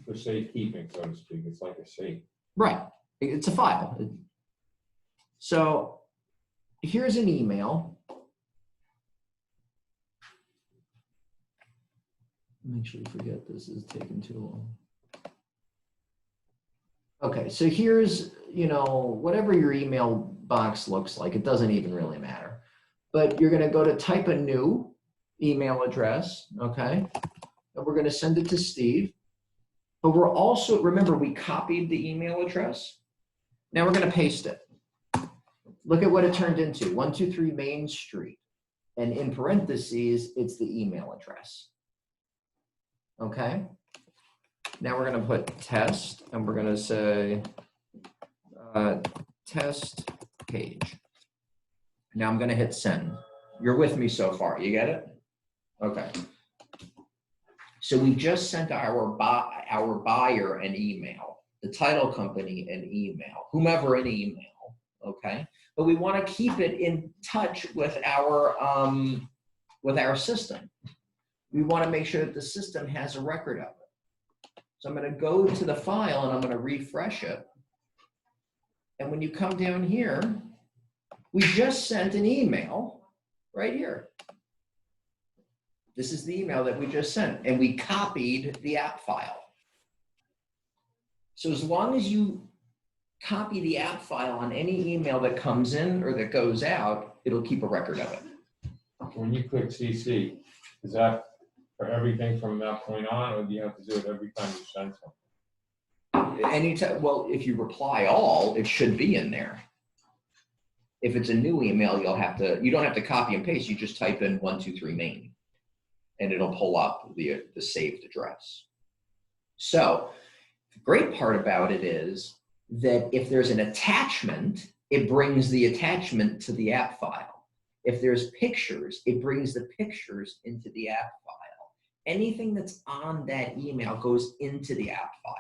Speaker 2: for safekeeping, so to speak. It's like a safe.
Speaker 1: Right, it's a file. So here's an email. Make sure you forget this is taking too long. Okay, so here's, whatever your email box looks like, it doesn't even really matter. But you're gonna go to type a new email address, okay? And we're gonna send it to Steve. But we're also, remember we copied the email address? Now we're gonna paste it. Look at what it turned into, 123 Main Street. And in parentheses, it's the email address. Okay? Now we're going to put test, and we're going to say test page. Now I'm going to hit send. You're with me so far. You get it? Okay. So we just sent our buyer an email, the title company an email, whomever an email. Okay. But we want to keep it in touch with our system. We want to make sure that the system has a record of it. So I'm going to go to the file and I'm going to refresh it. And when you come down here, we just sent an email right here. This is the email that we just sent, and we copied the app file. So as long as you copy the app file on any email that comes in or that goes out, it'll keep a record of it.
Speaker 2: When you click CC, is that for everything from that point on, or do you have to do it every time you send something?
Speaker 1: Anytime, well, if you reply all, it should be in there. If it's a new email, you don't have to copy and paste, you just type in 123 Main, and it'll pull up the saved address. So the great part about it is that if there's an attachment, it brings the attachment to the app file. If there's pictures, it brings the pictures into the app file. Anything that's on that email goes into the app file.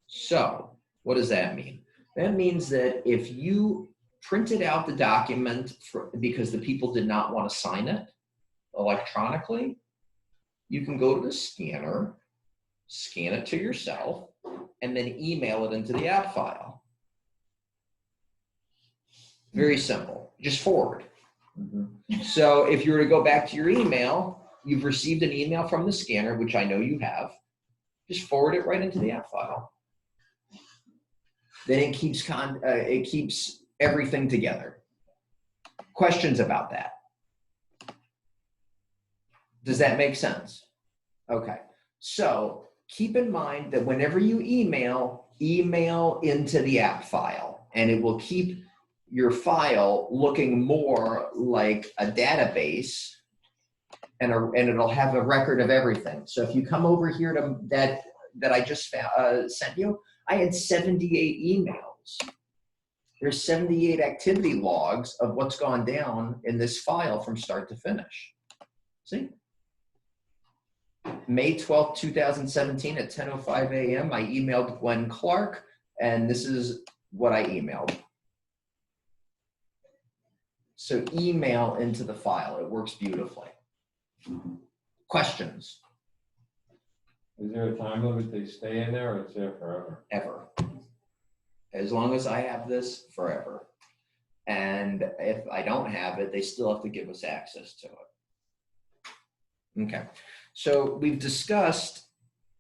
Speaker 1: So what does that mean? That means that if you printed out the document because the people did not want to sign it electronically, you can go to the scanner, scan it to yourself, and then email it into the app file. Very simple. Just forward. So if you were to go back to your email, you've received an email from the scanner, which I know you have, just forward it right into the app file. Then it keeps everything together. Questions about that? Does that make sense? Okay. So keep in mind that whenever you email into the app file, and it will keep your file looking more like a database, and it'll have a record of everything. So if you come over here to that I just sent you, I had 78 emails. There's 78 activity logs of what's gone down in this file from start to finish. See? May 12th, 2017 at 10:05 a.m. I emailed Glenn Clark, and this is what I emailed. So email into the file. It works beautifully. Questions?
Speaker 2: Is there a time limit they stay in there, or it's there forever?
Speaker 1: Ever. As long as I have this, forever. And if I don't have it, they still have to give us access to it. Okay. So we've discussed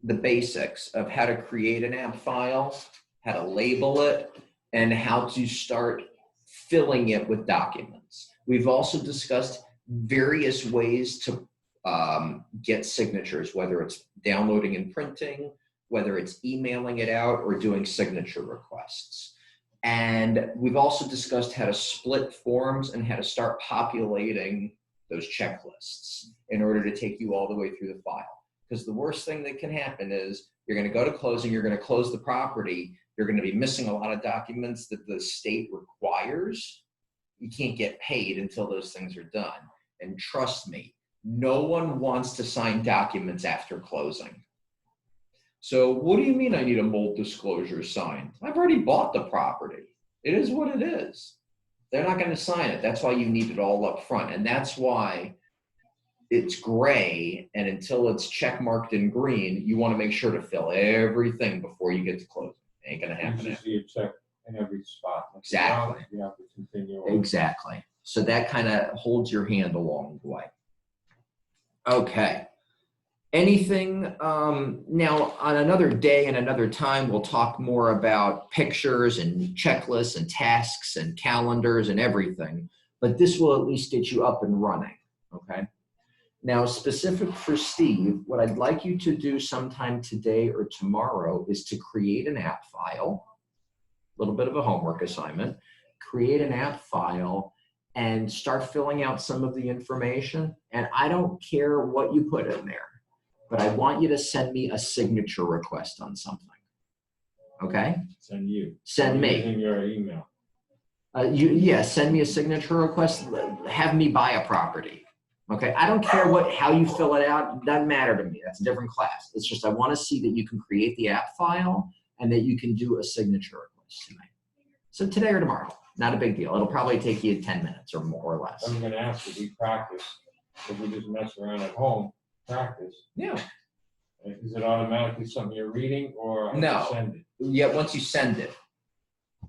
Speaker 1: the basics of how to create an app file, how to label it, and how to start filling it with documents. We've also discussed various ways to get signatures, whether it's downloading and printing, whether it's emailing it out, or doing signature requests. And we've also discussed how to split forms and how to start populating those checklists in order to take you all the way through the file. Because the worst thing that can happen is you're going to go to closing, you're going to close the property, you're going to be missing a lot of documents that the state requires. You can't get paid until those things are done. And trust me, no one wants to sign documents after closing. So what do you mean I need a mold disclosure signed? I've already bought the property. It is what it is. They're not going to sign it. That's why you need it all up front. And that's why it's gray, and until it's check marked in green, you want to make sure to fill everything before you get to closing. Ain't going to happen.
Speaker 2: You see a check in every spot.
Speaker 1: Exactly.
Speaker 2: You have to continue on.
Speaker 1: Exactly. So that kind of holds your hand along the way. Okay. Anything, now on another day and another time, we'll talk more about pictures and checklists and tasks and calendars and everything, but this will at least get you up and running, okay? Now, specific for Steve, what I'd like you to do sometime today or tomorrow is to create an app file, a little bit of a homework assignment, create an app file and start filling out some of the information. And I don't care what you put in there, but I want you to send me a signature request on something, okay?
Speaker 2: Send you.
Speaker 1: Send me.
Speaker 2: Using your email.
Speaker 1: Send me a signature request. Have me buy a property, okay? I don't care how you fill it out. It doesn't matter to me. That's a different class. It's just I want to see that you can create the app file and that you can do a signature request tonight. So today or tomorrow, not a big deal. It'll probably take you 10 minutes or more or less.
Speaker 2: I'm going to ask if we practice, if we just mess around at home, practice.
Speaker 1: Yeah.
Speaker 2: Is it automatically something you're reading, or I
Speaker 1: No.
Speaker 2: send it?
Speaker 1: Yeah, once you send it.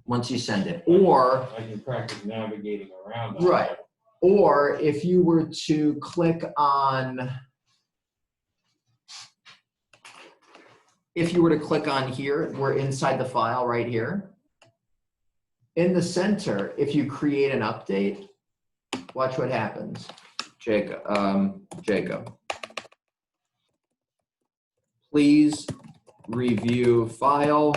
Speaker 1: Once you send it. Or
Speaker 2: I can practice navigating around.
Speaker 1: right. Or if you were to click on, here, we're inside the file right here. In the center, if you create an update, watch what happens. Jacob, please review file,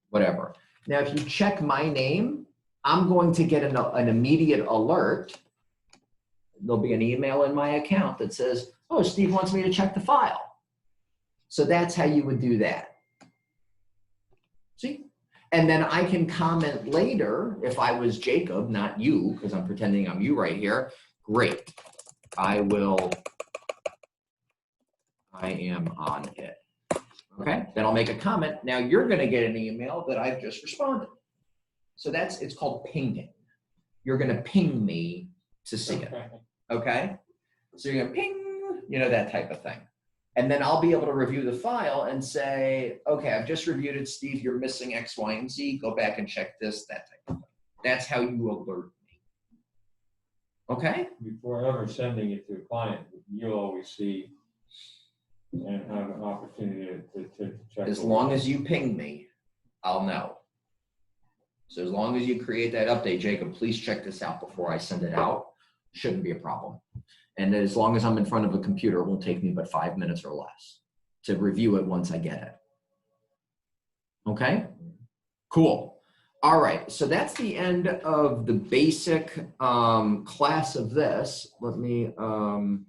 Speaker 1: whatever. Now, if you check my name, I'm going to get an immediate alert. There'll be an email in my account that says, oh, Steve wants me to check the file. So that's how you would do that. See? And then I can comment later, if I was Jacob, not you, because I'm pretending I'm you right here. Great. I am on it. Okay, then I'll make a comment. Now you're going to get an email that I've just responded. So it's called pinging. You're going to ping me to see it. Okay? So you're going to ping, that type of thing. And then I'll be able to review the file and say, okay, I've just reviewed it, Steve, you're missing X, Y, and Z. Go back and check this, that type of thing. That's how you alert me. Okay?
Speaker 2: Before ever sending it to the client, you'll always see and have an opportunity to check.
Speaker 1: As
Speaker 2: the
Speaker 1: long
Speaker 2: work.
Speaker 1: as you ping me, I'll know. So as long as you create that update, Jacob, please check this out before I send it out. Shouldn't be a problem. And as long as I'm in front of a computer, it won't take me but 5 minutes or less to review it once I get it. Okay? Cool. All right, so that's the end of the basic class of this. Let me,
Speaker 3: Can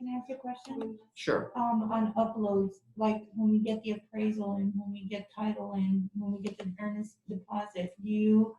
Speaker 3: I ask a question?
Speaker 1: sure.
Speaker 3: On uploads, like when we get the appraisal and when we get title and when we get the earnest deposit, do you